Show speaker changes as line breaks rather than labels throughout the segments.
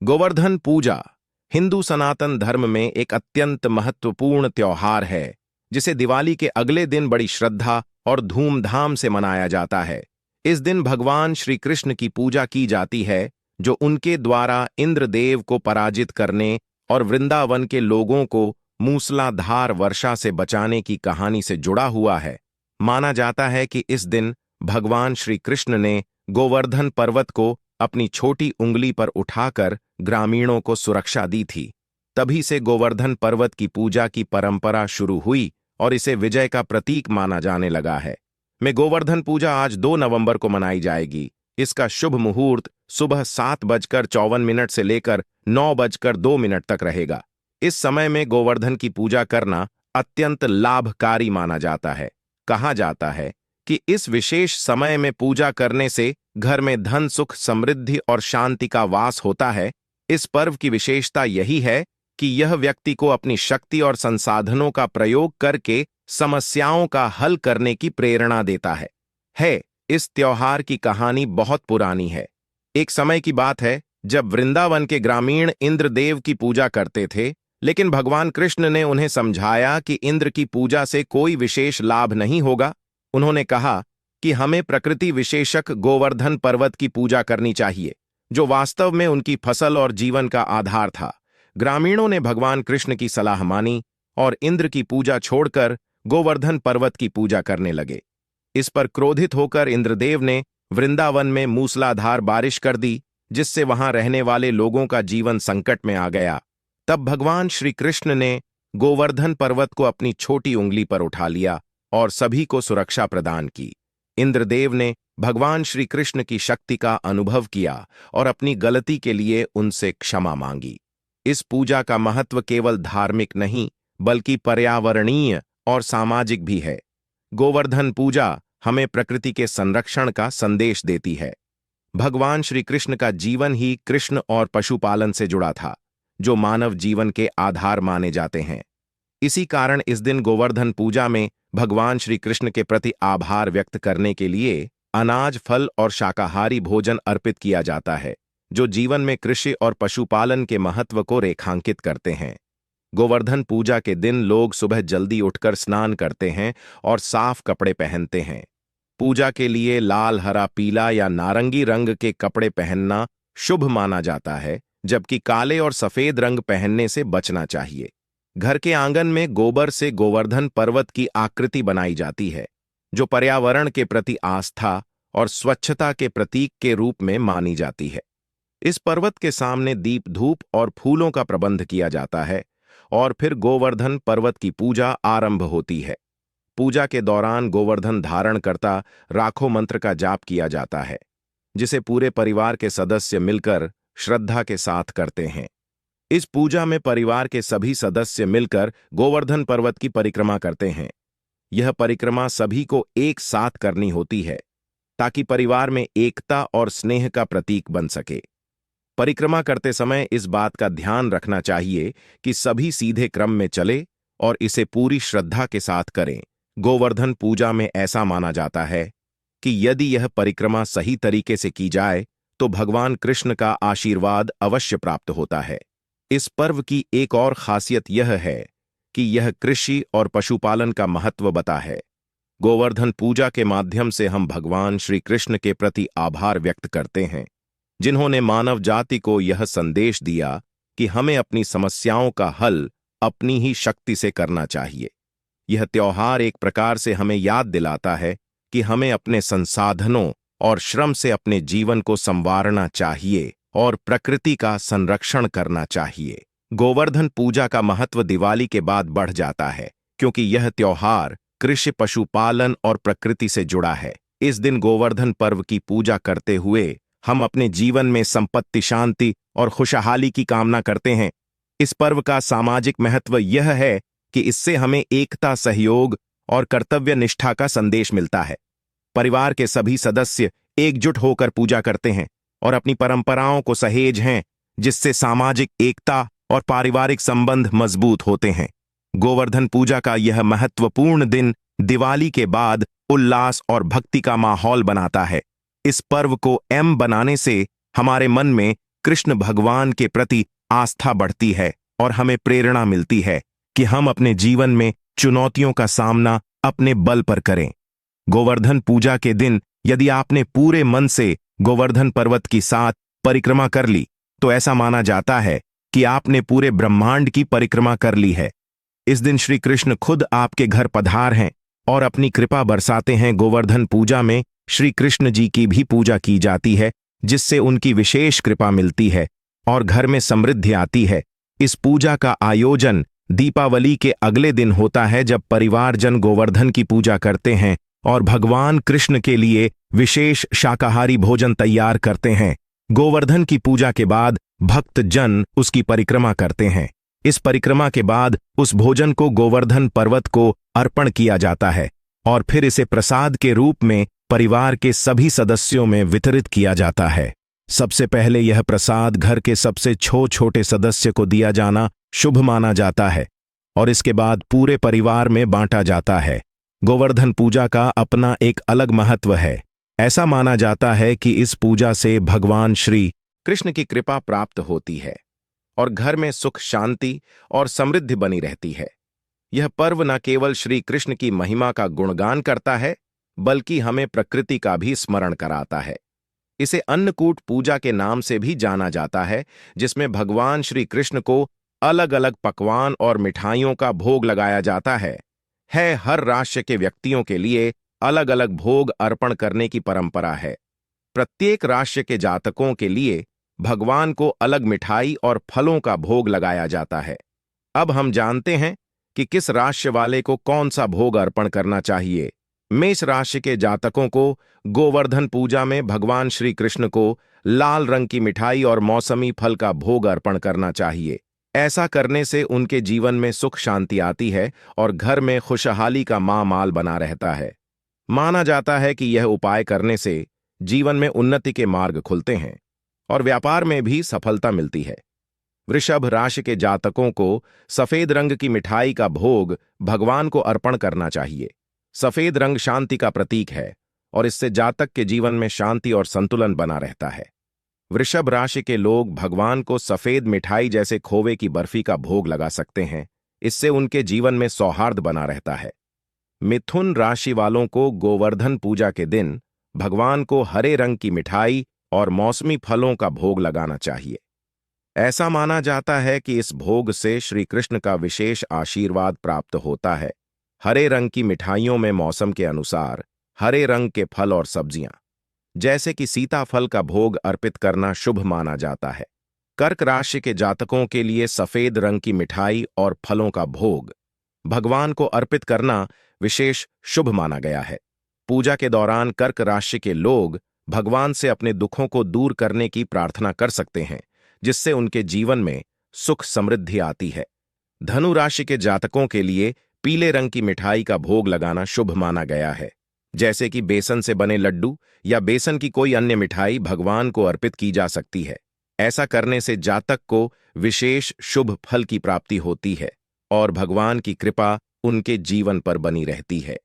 गोवर्धन पूजा हिंदू सनातन धर्म में एक अत्यंत महत्वपूर्ण त्योहार है, जिसे दिवाली के अगले दिन बड़ी श्रद्धा और धूमधाम से मनाया जाता है। इस दिन भगवान श्री कृष्ण की पूजा की जाती है, जो उनके द्वारा इंद्रदेव को पराजित करने और वृंदावन के लोगों को मूसलाधार वर्षा से बचाने की कहानी से जुड़ा हुआ है। माना जाता है कि इस दिन भगवान श्री कृष्ण ने गोवर्धन पर्वत को अपनी छोटी उंगली पर उठाकर ग्रामीणों को सुरक्षा दी थी। तभी से गोवर्धन पर्वत की पूजा की परंपरा शुरू हुई और इसे विजय का प्रतीक माना जाने लगा है। में गोवर्धन पूजा आज 2 नवंबर को मनाई जाएगी। इसका शुभ मुहूर्त सुबह 7:54 से लेकर 9:02 तक रहेगा। इस समय में गोवर्धन की पूजा करना अत्यंत लाभकारी माना जाता है। कहा जाता है कि इस विशेष समय में पूजा करने से घर में धन, सुख, समृद्धि और शांति का वास होता है। इस पर्व की विशेषता यही है कि यह व्यक्ति को अपनी शक्ति और संसाधनों का प्रयोग करके समस्याओं का हल करने की प्रेरणा देता है। इस त्योहार की कहानी बहुत पुरानी है। एक समय की बात है जब वृंदावन के ग्रामीण इंद्रदेव की पूजा करते थे, लेकिन भगवान कृष्ण ने उन्हें समझाया कि इंद्र की पूजा से कोई विशेष लाभ नहीं होगा। उन्होंने कहा कि हमें प्रकृति विशेषक गोवर्धन पर्वत की पूजा करनी चाहिए, जो वास्तव में उनकी फसल और जीवन का आधार था। ग्रामीणों ने भगवान कृष्ण की सलाह मानी और इंद्र की पूजा छोड़कर गोवर्धन पर्वत की पूजा करने लगे। इस पर क्रोधित होकर इंद्रदेव ने वृंदावन में मूसलाधार बारिश कर दी, जिससे वहां रहने वाले लोगों का जीवन संकट में आ गया। तब भगवान श्री कृष्ण ने गोवर्धन पर्वत को अपनी छोटी उंगली पर उठा लिया और सभी को सुरक्षा प्रदान की। इंद्रदेव ने भगवान श्री कृष्ण की शक्ति का अनुभव किया और अपनी गलती के लिए उनसे क्षमा मांगी। इस पूजा का महत्व केवल धार्मिक नहीं, बल्कि पर्यावरणीय और सामाजिक भी है। गोवर्धन पूजा हमें प्रकृति के संरक्षण का संदेश देती है। भगवान श्री कृष्ण का जीवन ही कृष्ण और पशुपालन से जुड़ा था, जो मानव जीवन के आधार माने जाते हैं। इसी कारण इस दिन गोवर्धन पूजा में भगवान श्री कृष्ण के प्रति आभार व्यक्त करने के लिए अनाज, फल और शाकाहारी भोजन अर्पित किया जाता है, जो जीवन में कृषि और पशुपालन के महत्व को रेखांकित करते हैं। गोवर्धन पूजा के दिन लोग सुबह जल्दी उठकर स्नान करते हैं और साफ कपड़े पहनते हैं। पूजा के लिए लाल, हरा, पीला या नारंगी रंग के कपड़े पहनना शुभ माना जाता है, जबकि काले और सफेद रंग पहनने से बचना चाहिए। घर के आंगन में गोबर से गोवर्धन पर्वत की आकृति बनाई जाती है, जो पर्यावरण के प्रति आस्था और स्वच्छता के प्रतीक के रूप में मानी जाती है। इस पर्वत के सामने दीप, धूप और फूलों का प्रबंध किया जाता है और फिर गोवर्धन पर्वत की पूजा आरंभ होती है। पूजा के दौरान गोवर्धन धारण करता राखो मंत्र का जाप किया जाता है, जिसे पूरे परिवार के सदस्य मिलकर श्रद्धा के साथ करते हैं। इस पूजा में परिवार के सभी सदस्य मिलकर गोवर्धन पर्वत की परिक्रमा करते हैं। यह परिक्रमा सभी को एक साथ करनी होती है, ताकि परिवार में एकता और स्नेह का प्रतीक बन सके। परिक्रमा करते समय इस बात का ध्यान रखना चाहिए कि सभी सीधे क्रम में चले और इसे पूरी श्रद्धा के साथ करें। गोवर्धन पूजा में ऐसा माना जाता है कि यदि यह परिक्रमा सही तरीके से की जाए तो भगवान कृष्ण का आशीर्वाद अवश्य प्राप्त होता है। इस पर्व की एक और खासियत यह है कि यह कृषि और पशुपालन का महत्व बता है। गोवर्धन पूजा के माध्यम से हम भगवान श्री कृष्ण के प्रति आभार व्यक्त करते हैं, जिन्होंने मानव जाति को यह संदेश दिया कि हमें अपनी समस्याओं का हल अपनी ही शक्ति से करना चाहिए। यह त्योहार एक प्रकार से हमें याद दिलाता है कि हमें अपने संसाधनों और श्रम से अपने जीवन को संवारना चाहिए और प्रकृति का संरक्षण करना चाहिए। गोवर्धन पूजा का महत्व दिवाली के बाद बढ़ जाता है, क्योंकि यह त्योहार कृषि, पशुपालन और प्रकृति से जुड़ा है। इस दिन गोवर्धन पर्व की पूजा करते हुए हम अपने जीवन में संपत्ति, शांति और खुशहाली की कामना करते हैं। इस पर्व का सामाजिक महत्व यह है कि इससे हमें एकता, सहयोग और कर्तव्य निष्ठा का संदेश मिलता है। परिवार के सभी सदस्य एकजुट होकर पूजा करते हैं और अपनी परंपराओं को सहेज हैं, जिससे सामाजिक एकता और पारिवारिक संबंध मजबूत होते हैं। गोवर्धन पूजा का यह महत्वपूर्ण दिन दिवाली के बाद उल्लास और भक्ति का माहौल बनाता है। इस पर्व को बनाने से हमारे मन में कृष्ण भगवान के प्रति आस्था बढ़ती है और हमें प्रेरणा मिलती है कि हम अपने जीवन में चुनौतियों का सामना अपने बल पर करें। गोवर्धन पूजा के दिन यदि आपने पूरे मन से गोवर्धन पर्वत की 7 परिक्रमा कर ली तो ऐसा माना जाता है कि आपने पूरे ब्रह्मांड की परिक्रमा कर ली है। इस दिन श्री कृष्ण खुद आपके घर पधार हैं और अपनी कृपा बरसाते हैं। गोवर्धन पूजा में श्री कृष्ण जी की भी पूजा की जाती है, जिससे उनकी विशेष कृपा मिलती है और घर में समृद्धि आती है। इस पूजा का आयोजन दीपावली के अगले दिन होता है, जब परिवारजन गोवर्धन की पूजा करते हैं और भगवान कृष्ण के लिए विशेष शाकाहारी भोजन तैयार करते हैं। गोवर्धन की पूजा के बाद भक्त जन उसकी परिक्रमा करते हैं। इस परिक्रमा के बाद उस भोजन को गोवर्धन पर्वत को अर्पण किया जाता है और फिर इसे प्रसाद के रूप में परिवार के सभी सदस्यों में वितरित किया जाता है। सबसे पहले यह प्रसाद घर के सबसे छोटे सदस्य को दिया जाना शुभ माना जाता है और इसके बाद पूरे परिवार में बांटा जाता है। गोवर्धन पूजा का अपना एक अलग महत्व है। ऐसा माना जाता है कि इस पूजा से भगवान श्री कृष्ण की कृपा प्राप्त होती है और घर में सुख, शांति और समृद्धि बनी रहती है। यह पर्व न केवल श्री कृष्ण की महिमा का गुणगान करता है, बल्कि हमें प्रकृति का भी स्मरण कराता है। इसे अन्नकूट पूजा के नाम से भी जाना जाता है, जिसमें भगवान श्री कृष्ण को अलग अलग पकवान और मिठाइयों का भोग लगाया जाता है। हर राष्ट्र के व्यक्तियों के लिए अलग अलग भोग अर्पण करने की परंपरा है। प्रत्येक राष्ट्र के जातकों के लिए भगवान को अलग मिठाई और फलों का भोग लगाया जाता है। अब हम जानते हैं कि किस राशि वाले को कौन सा भोग अर्पण करना चाहिए। मेष राशि के जातकों को गोवर्धन पूजा में भगवान श्री कृष्ण को लाल रंग की मिठाई और मौसमी फल का भोग अर्पण करना चाहिए। ऐसा करने से उनके जीवन में सुख शांति आती है और घर में खुशहाली का माल बना रहता है। माना जाता है कि यह उपाय करने से जीवन में उन्नति के मार्ग खुलते हैं और व्यापार में भी सफलता मिलती है। वृषभ राशि के जातकों को सफेद रंग की मिठाई का भोग भगवान को अर्पण करना चाहिए। सफेद रंग शांति का प्रतीक है और इससे जातक के जीवन में शांति और संतुलन बना रहता है। वृषभ राशि के लोग भगवान को सफेद मिठाई जैसे खोवे की बर्फी का भोग लगा सकते हैं। इससे उनके जीवन में सौहार्द बना रहता है। मिथुन राशि वालों को गोवर्धन पूजा के दिन भगवान को हरे रंग की मिठाई और मौसमी फलों का भोग लगाना चाहिए। ऐसा माना जाता है कि इस भोग से श्री कृष्ण का विशेष आशीर्वाद प्राप्त होता है। हरे रंग की मिठाइयों में मौसम के अनुसार हरे रंग के फल और सब्जियां, जैसे कि सीताफल का भोग अर्पित करना शुभ माना जाता है। कर्क राशि के जातकों के लिए सफेद रंग की मिठाई और फलों का भोग भगवान को अर्पित करना विशेष शुभ माना गया है। पूजा के दौरान कर्क राशि के लोग भगवान से अपने दुखों को दूर करने की प्रार्थना कर सकते हैं, जिससे उनके जीवन में सुख समृद्धि आती है। धनु राशि के जातकों के लिए पीले रंग की मिठाई का भोग लगाना शुभ माना गया है, जैसे कि बेसन से बने लड्डू या बेसन की कोई अन्य मिठाई भगवान को अर्पित की जा सकती है। ऐसा करने से जातक को विशेष शुभ फल की प्राप्ति होती है और भगवान की कृपा उनके जीवन पर बनी रहती है।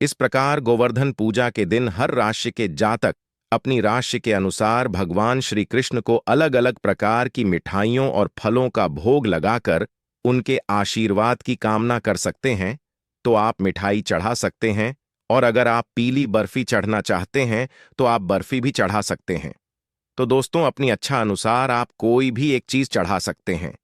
इस प्रकार गोवर्धन पूजा के दिन हर राशि के जातक अपनी राशि के अनुसार भगवान श्री कृष्ण को अलग अलग प्रकार की मिठाइयों और फलों का भोग लगाकर उनके आशीर्वाद की कामना कर सकते हैं। तो आप मिठाई चढ़ा सकते हैं और अगर आप पीली बर्फी चढ़ना चाहते हैं तो आप बर्फी भी चढ़ा सकते हैं। तो दोस्तों, अपनी अच्छा अनुसार आप कोई भी एक चीज चढ़ा सकते हैं।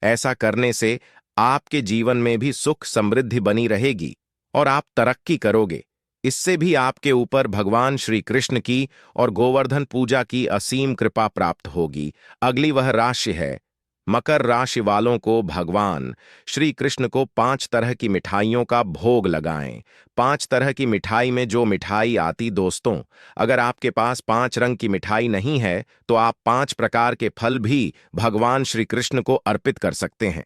ऐसा करने से आपके जीवन में भी सुख समृद्धि बनी रहेगी और आप तरक्की करोगे। इससे भी आपके ऊपर भगवान श्री कृष्ण की और गोवर्धन पूजा की असीम कृपा प्राप्त होगी। अगली वह राशि है मकर राशि वालों को भगवान श्री कृष्ण को 5 तरह की मिठाइयों का भोग लगाएं। 5 तरह की मिठाई में जो मिठाई आती, दोस्तों, अगर आपके पास 5 रंग की मिठाई नहीं है तो आप 5 प्रकार के फल भी भगवान श्री कृष्ण को अर्पित कर सकते हैं।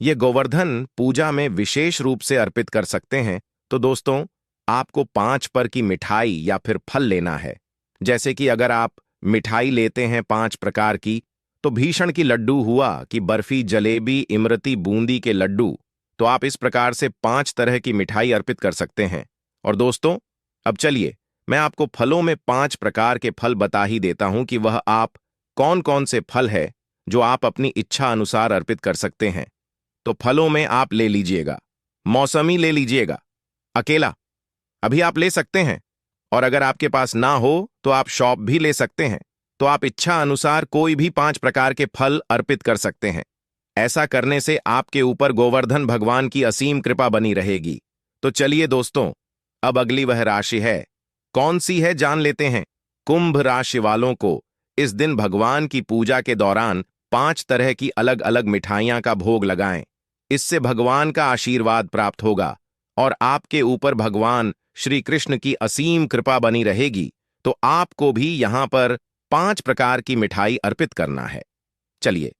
ये गोवर्धन पूजा में विशेष रूप से अर्पित कर सकते हैं। तो दोस्तों, आपको 5 पर की मिठाई या फिर फल लेना है। जैसे कि अगर आप मिठाई लेते हैं 5 प्रकार की, तो भीषण की लड्डू हुआ कि बर्फी, जलेबी, इमरती, बूंदी के लड्डू, तो आप इस प्रकार से 5 तरह की मिठाई अर्पित कर सकते हैं। और दोस्तों, अब चलिए मैं आपको फलों में 5 प्रकार के फल बता ही देता हूं कि वह आप कौन कौन से फल है जो आप अपनी इच्छा अनुसार अर्पित कर सकते हैं। तो फलों में आप ले लीजिएगा मौसमी ले लीजिएगा अकेला, अभी आप ले सकते हैं, और अगर आपके पास ना हो तो आप शॉप भी ले सकते हैं। तो आप इच्छा अनुसार कोई भी 5 प्रकार के फल अर्पित कर सकते हैं। ऐसा करने से आपके ऊपर गोवर्धन भगवान की असीम कृपा बनी रहेगी। तो चलिए दोस्तों, अब अगली वह राशि है, कौन सी है जान लेते हैं। कुंभ राशि वालों को इस दिन भगवान की पूजा के दौरान 5 तरह की अलग अलग मिठाइयां का भोग लगाएं। इससे भगवान का आशीर्वाद प्राप्त होगा और आपके ऊपर भगवान श्री कृष्ण की असीम कृपा बनी रहेगी। तो आपको भी यहां पर 5 प्रकार की मिठाई अर्पित करना है। चलिए,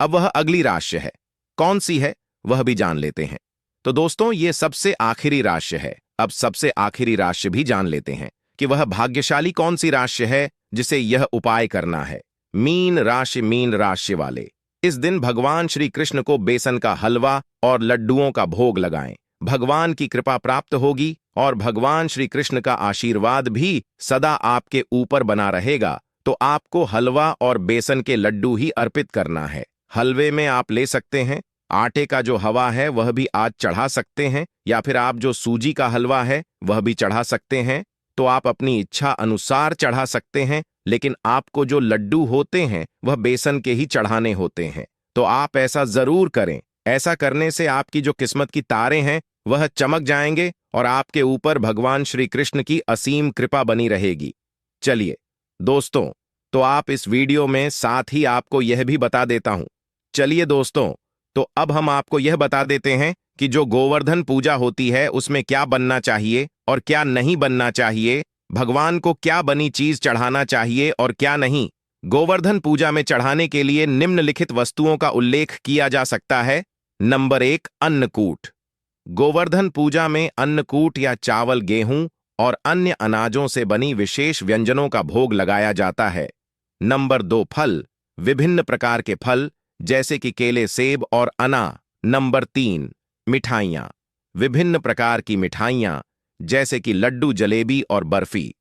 अब वह अगली राशि है, कौन सी है वह भी जान लेते हैं। तो दोस्तों, ये सबसे आखिरी राशि है। अब सबसे आखिरी राशि भी जान लेते हैं कि वह भाग्यशाली कौन सी राशि है जिसे यह उपाय करना है। मीन राशि। मीन राशि वाले इस दिन भगवान श्री कृष्ण को बेसन का हलवा और लड्डुओं का भोग लगाएं। भगवान की कृपा प्राप्त होगी और भगवान श्री कृष्ण का आशीर्वाद भी सदा आपके ऊपर बना रहेगा। तो आपको हलवा और बेसन के लड्डू ही अर्पित करना है। हलवे में आप ले सकते हैं आटे का जो हवा है वह भी आज चढ़ा सकते हैं, या फिर आप जो सूजी का हलवा है वह भी चढ़ा सकते हैं। तो आप अपनी इच्छा अनुसार चढ़ा सकते हैं, लेकिन आपको जो लड्डू होते हैं वह बेसन के ही चढ़ाने होते हैं। तो आप ऐसा जरूर करें। ऐसा करने से आपकी जो किस्मत की तारे हैं वह चमक जाएंगे और आपके ऊपर भगवान श्री कृष्ण की असीम कृपा बनी रहेगी। चलिए दोस्तों, तो आप इस वीडियो में साथ ही आपको यह भी बता देता हूं। चलिए दोस्तों, तो अब हम आपको यह बता देते हैं कि जो गोवर्धन पूजा होती है उसमें क्या बनना चाहिए और क्या नहीं बनना चाहिए, भगवान को क्या बनी चीज चढ़ाना चाहिए और क्या नहीं। गोवर्धन पूजा में चढ़ाने के लिए निम्नलिखित वस्तुओं का उल्लेख किया जा सकता है। नंबर 1, अन्नकूट। गोवर्धन पूजा में अन्नकूट या चावल, गेहूं और अन्य अनाजों से बनी विशेष व्यंजनों का भोग लगाया जाता है। नंबर 2, फल। विभिन्न प्रकार के फल जैसे कि केले, सेब और अना। नंबर 3, मिठाइयाँ। विभिन्न प्रकार की मिठाइयाँ जैसे कि लड्डू, जलेबी और बर्फी।